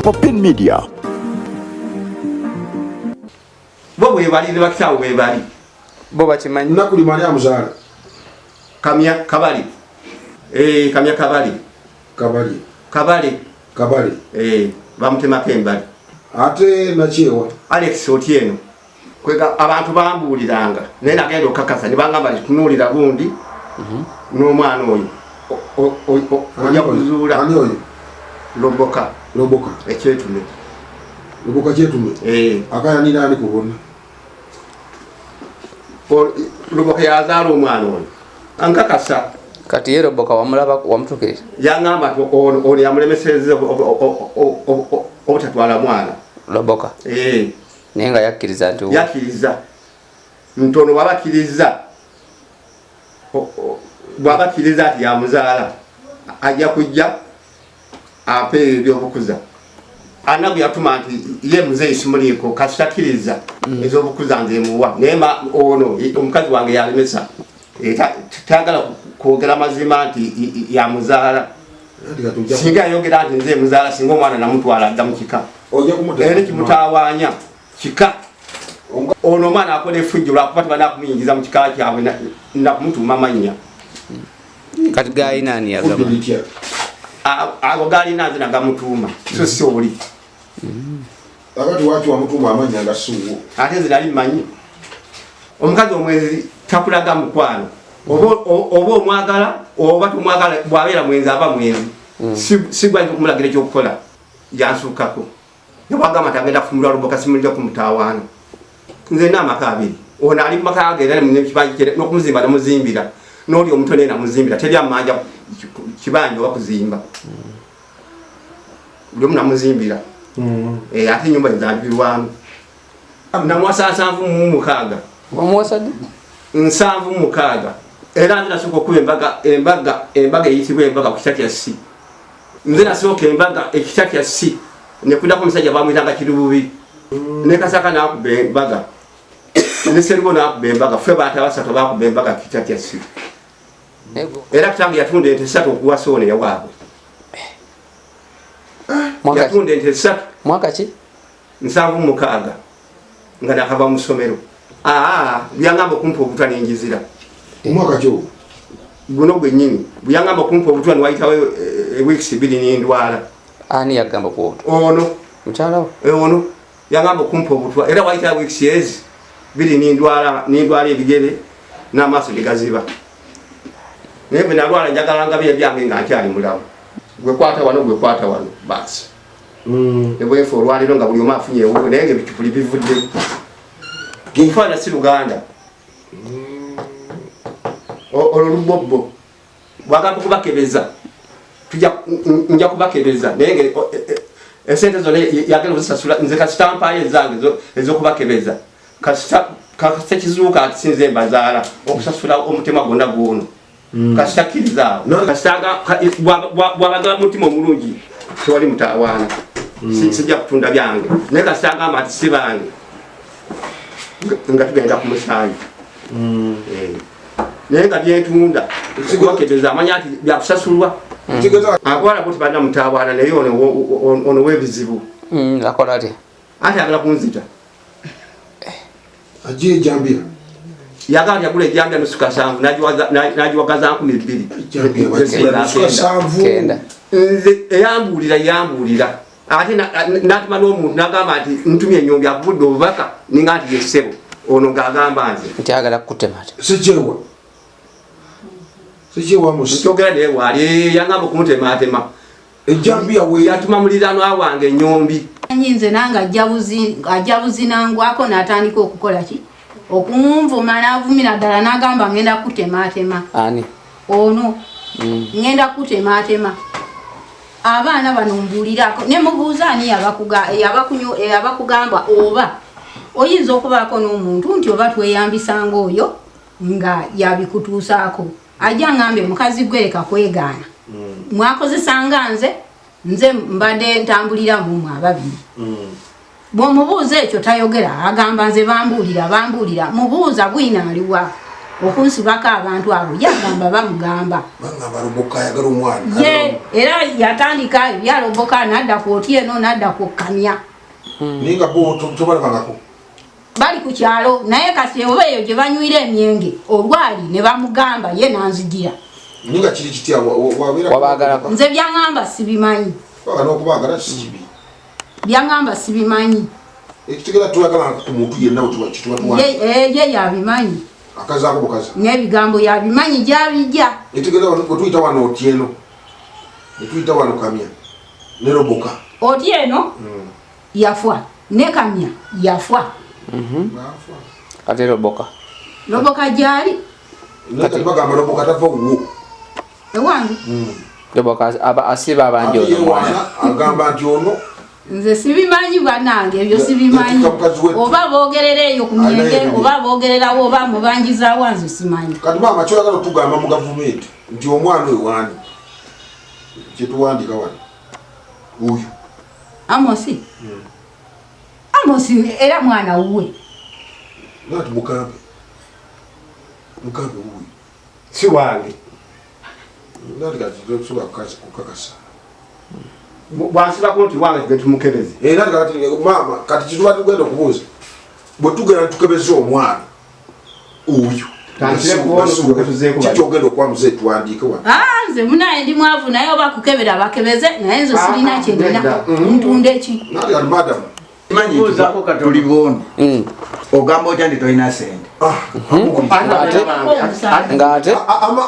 Open Media. Bobo yebali bakitawo bebali. Boba chimanyi. Nakuli mali amuzala. Kamya kabali. Kamya kabali. Kabali. Kabali. Kabali. Bamutema kembali. Ate nachewa. Alex Otieno. Kwega abantu bambuliranga. Nena gendo kakasa nibangamba tunulira gundi. N'omwana oyo. Oya kuzula. Ani oyo? Loboka. Loboka. Ekyetume. Loboka kyetume. Akaya ni nani kubona? Loboka yazala omwana oyo. Ankakasa. Kati ye Loboka wamulaba wamutukirira. Yangamba oli amulemeseze obutatwala mwana. Loboka. Nenga yakkiriza nti yakkiriza. Ntono babakiriza. Babakiriza ati yamuzaala. Ajja kujja ape ebyobukuza. Anabu yatuma nti ye muzeyi simuliko kasitakiriza ez'obukuza nze muwa. Nema ono omukazi wange yalemesa. Tagala kwogera mazima nti yamuzaala. Singa yogera nti nze muzaala singa omwana namutwala adda mu kika. Era kimutawaanya kika. Ono omwana akola effujjo lwakuba tebanakumuyingiza mu kika kyabwe nakumutuma amannya. Kati gaali nani yagamba? Ago gaali nanze nagamutuuma so si oli. Akati waki wamutuuma amannya agasuuwo. Ate nze nali mmanyi. Omukazi omwezi takulaga mukwano. Oba omwagala oba tumwagala bw'abeera mwenzi aba mwenzi. Sigwa nti okumulagira ekyokukola yansuukako. Nebwagamba tagenda kufumulwa Loboka simulira kumutawaana. Nze n'amaka abiri. Ono ali mu maka agenda n'ekibanja kye n'okumuzimba namuzimbira. N'oli omutone namuzimbira. Teri amanja kibanja oba kuzimba. Buli omu namuzimbira. Ate ennyumba ezaalibirwamu. Namuwasa 7,600. Wamuwasadde? 7,600. Era nze nasooka okuba embaga eyitibwa embaga ku kita kya si. Nze nasooka embaga ekita kya si. Nekudako omusajja bamuyitanga Kirububi. Ne Kasaka n'akuba embaga. Ne Seribo n'akuba embaga. Ffe baata basatu bakuba embaga kita kya si. Era kitange yatunda ente 3 okuwasa ono yawaabwe. Yatunda ente 3. Mwaka ki? 7,600. Nga nakava mu ssomero. Byangamba okumpa obutwa n'enjizira. Omwaka kyo? Guno gwennyini. Byangamba okumpa obutwa niwayitawo weeks 2 n'endwala. Ani yagamba ku ono? Mukyala we? Ono. Yangamba okumpa obutwa. Era wayitawo weeks 2 n'endwala ebigere n'amaaso gye gaziba. Naye bwe nalwala njagalanga bye byange nga nkyali mulamu. Gwe kwata wano basi. Nebwefa olwaliro nga buli omu afunye ewuwe naye ng'ebicupuli bivudde. Genfaana si Luganda. Olubobbo. Bwagamba kubakebeza. Nja kubakebeza. Naye esente zonna yagenda ozisasula nze kasitampayo ezange ez'okubakebeza. Kasita kizuuka ati sinze mbazaala okusasula omutima gwonna gw'ono. Kasitakiriza bw'abagala mutima omulungi tewali mutawaana. Sijja kutunda byange. Naye kasita agamba ati si bange nga tugenda ku musaayi. Naye nga byentunda kubakebeza amanya nti byakusasulwa. Akwala kuti balina mutawaana naye ono w'ebizibu. Akola atya? Ate agala kunzita. Ajje ejambira. Yagala yagula ejjambya nusuka 7 nagiwagaza 2,000. Kenda. Nze eyambulira. Ate natuma n'omuntu n'agamba nti ntumye ennyombi akuvudde obubaka ninga nti yessebo. Ono ng'agamba nze. Nti agala kutema ate. Sejewa. Sejewa musi. Kyogera naye waali yangamba okumutematema. Ejjambya we yatuma muliraanwa wange ennyombi. Nze nange ajja buzinangwako n'atandika okukola ki? Okumvuma n'avumira ddala n'agamba ngenda kutematema. Ani? Ono. Ngenda kutematema. Abaana bano mbulirako ne mubuuza ani yabakugamba oba oyinza okubaako n'omuntu nti oba tweyambisanga oyo nga yabikutuusaako. Ajja ngambe mukazi gwe leka kwegaana. Mwakozesanga nze mbadde ntambulira mu ababiri. Bw'omubuuza ekyo tayogera agamba nze bambuulira. Mubuuza bwina aliwa. okunsibako abantu abo yagamba bamugamba Loboka ayagala omwana ye era yatandika ebya Loboka nadda ku Otieno nadda ku Kamya ninga bo tobalabangako bali ku kyalo naye kasi oba eyo gye banywira emyenge olwali ne bamugamba ye nanzigira ninga kiri kitya wabagalako nze byangamba sibimanyi n'okubagala si kibi byangamba sibimanyi ekitegera tuyagala ku muntu yenna kitubatuwa ye yabimanyi akazaako bukaza n'ebigambo yabimanyi gyabijja ekitegera otuyita wano Otieno etuyita wano Kamya ne Loboka Otieno yafwa ne Kamya yafwa ate Loboka gyali bagamba Loboka tava wuwo ewange Loboka asiba abangi agamba nti ono nze sibimanyi banange ebyo sibimanyi oba bogerera eyo ku myenge oba bogererawo oba mubanjizaawo nze simanyi kati maama kyoyagala otugamba mu gavumenti nti omwana oyo wani kyetuwandika wano uyu Amosi era mwana wuwe nati mukambe wuwe si wange nati kati tosobola kukakasa bwansibako nti wange tugende tumukebeze nati kati maama kati kituba tugenda okubuuza bwe tugenda tukebeze omwana oyo kikyogenda okwamuze tuwandiike wano nze munaye ndi mwavu naye oba kukebera bakebeze naye nze sirina kyenina ntunda eki nati kati madamu Manyibuuzako katuli bono ogamba otya nti tolina sente ng'ate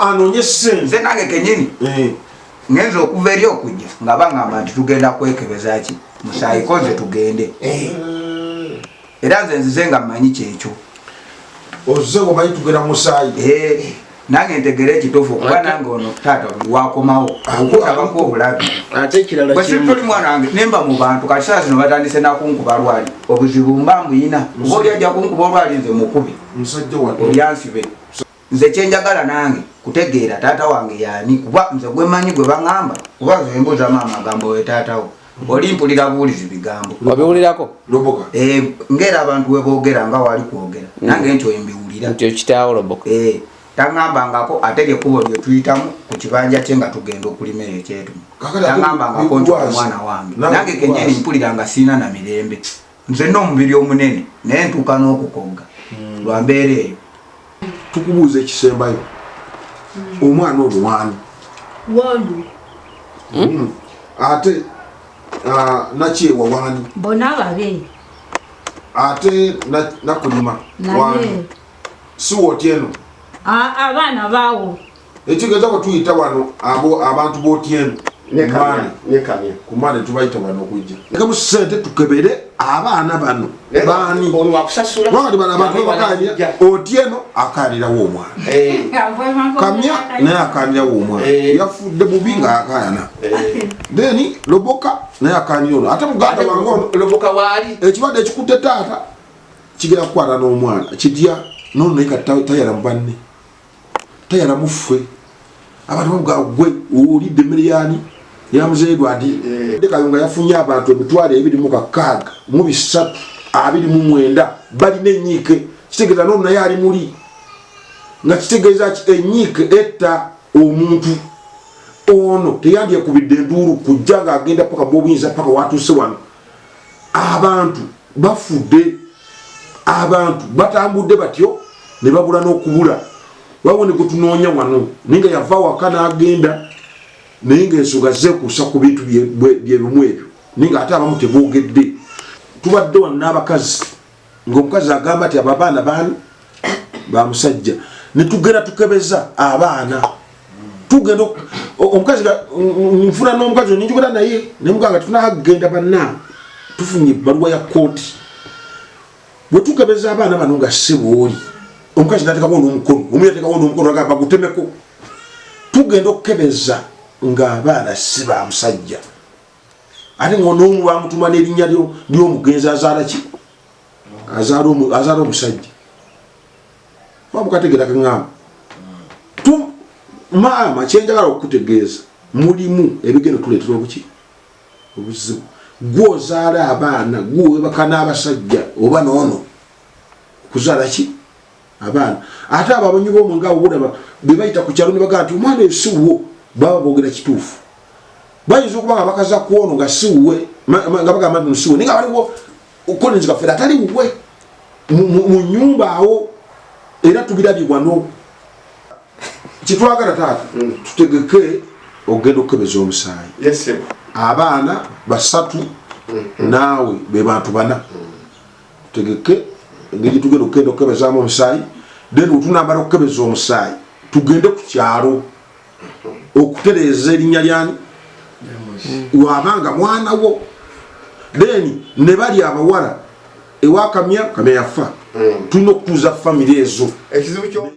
anoonye sente nze nange kenyini ngenza okuva eri okujja nga bangamba nti tugenda kwekebeza ki musayiko nze tugende era nze nzize nga mmanyi kyekyo ozze omanyi tugenda musaayi nange ntegere ekituufu kuba nange ono taata buli wakomawo okutabako obulabi bwesituli mwana wange nemba mu bantu kati saa zino batandise nakunkuba lwali obuzibu mba mbuyina kuba oli ajja kunkuba olwali nze mukubi olyansibe nze kyenjagala nange kutegeera taata wange yani kuba nze gwemanyi gwe baŋŋamba kuba nze embuuzamu amagambo we taatawo oli mpulira buwulizi bigambo wabiwulirako Loboka ngera abantu we boogera nga wali kwogera nange ntyo mbiwulira nti okitaawo Loboka taŋŋambangako ate lyekkubo lye tuyitamu ku kibanja kye nga tugenda okulima eyo ekyetumu taŋŋambangako nti omwana wange nange kenyini mpulira nga siina na mirembe nze n'omubiri omunene naye ntuuka n'okukogga lwa mbeera eyo tukubuuza ekisembayo omwana olwani wolu ate nakyewa wani bona babe ate nakulima wani si Otieno abaana baawo ekigeza bwe tuyita wano abantu b'Otieno ne Kamya kumane tubayita wano okujja ekamu sente tukebere abaana bano bani wakusasula wakati bano abantu bakalira Otieno akalirawo omwana Kamya naye akalirawo omwana yafudde bubi nga akayana then Loboka naye akalira ono ate muganda wange ono Loboka waali ekibadde ekikutte taata kigera kukwata n'omwana kitya nono naye kati tayala mu banne tayala muffe abantu bamugaa gwe olidde emmere yani yamuze Edward Kayunga yafunye abantu emitwalo 26 mu 329 balina enyiike kitegeeza nono naye ali muli nga kitegeeza enyiike etta omuntu ono teyandyekubidde enduulu kujja ng'agenda paka bwobuyinza paka watuuse wano abantu bafudde abantu batambudde batyo ne babula n'okubula wabone kutunoonya wano ninga yava waka n'agenda naye ng'ensonga zeekuusa ku bintu byebimu ebyo ninga ate abamu teboogedde tubadde wano n'abakazi ng'omukazi agamba nti ababaana baani bamusajja ne tugenda tukebeza abaana tugenda omukazi nfuna n'omukazi ninjogera naye nemuganga tunagenda bannange tufunye ebbaluwa ya kooti bwe tukebeza abaana bano nga sebooli omukazi nateekako n'omukono omu yateekako n'omukono agamba gutemeko tugenda okukebeza ng'abaana si ba musajja ate ng'onoomu bamutuma n'erinnya ly'omugenzi azaala ki azaala omusajja bamukategeera kaŋŋamba maama kyenjagala okutegeeza mulimu ebigendo tuleetera obuki obuzibu gwozaala abaana gwewebaka n'abasajja oba noono okuzaala ki abaana ate abamanyi bomunga obulaba bebayita ku kyalo ne bagaa nti omwana esiwo baba boogera kituufu bayinza okuba nga bakaza kuono nga siwe nga bagamba nti siwe naye nga waliwo Collins Kafeero atali wuwe mu nyumba awo era tubirabye wano kitwagala taata tutegeke ogenda okukebeza omusaayi abaana basatu naawe be bantu bana tutegeke engeri tugenda okukebezaamu omusaayi then otunambala okukebeza omusaayi tugende ku kyalo okutereeza erinnya lyani wabanga mwana wo then ne bali abawala ewakamya kamya yafa tulina okutuuza famire ezo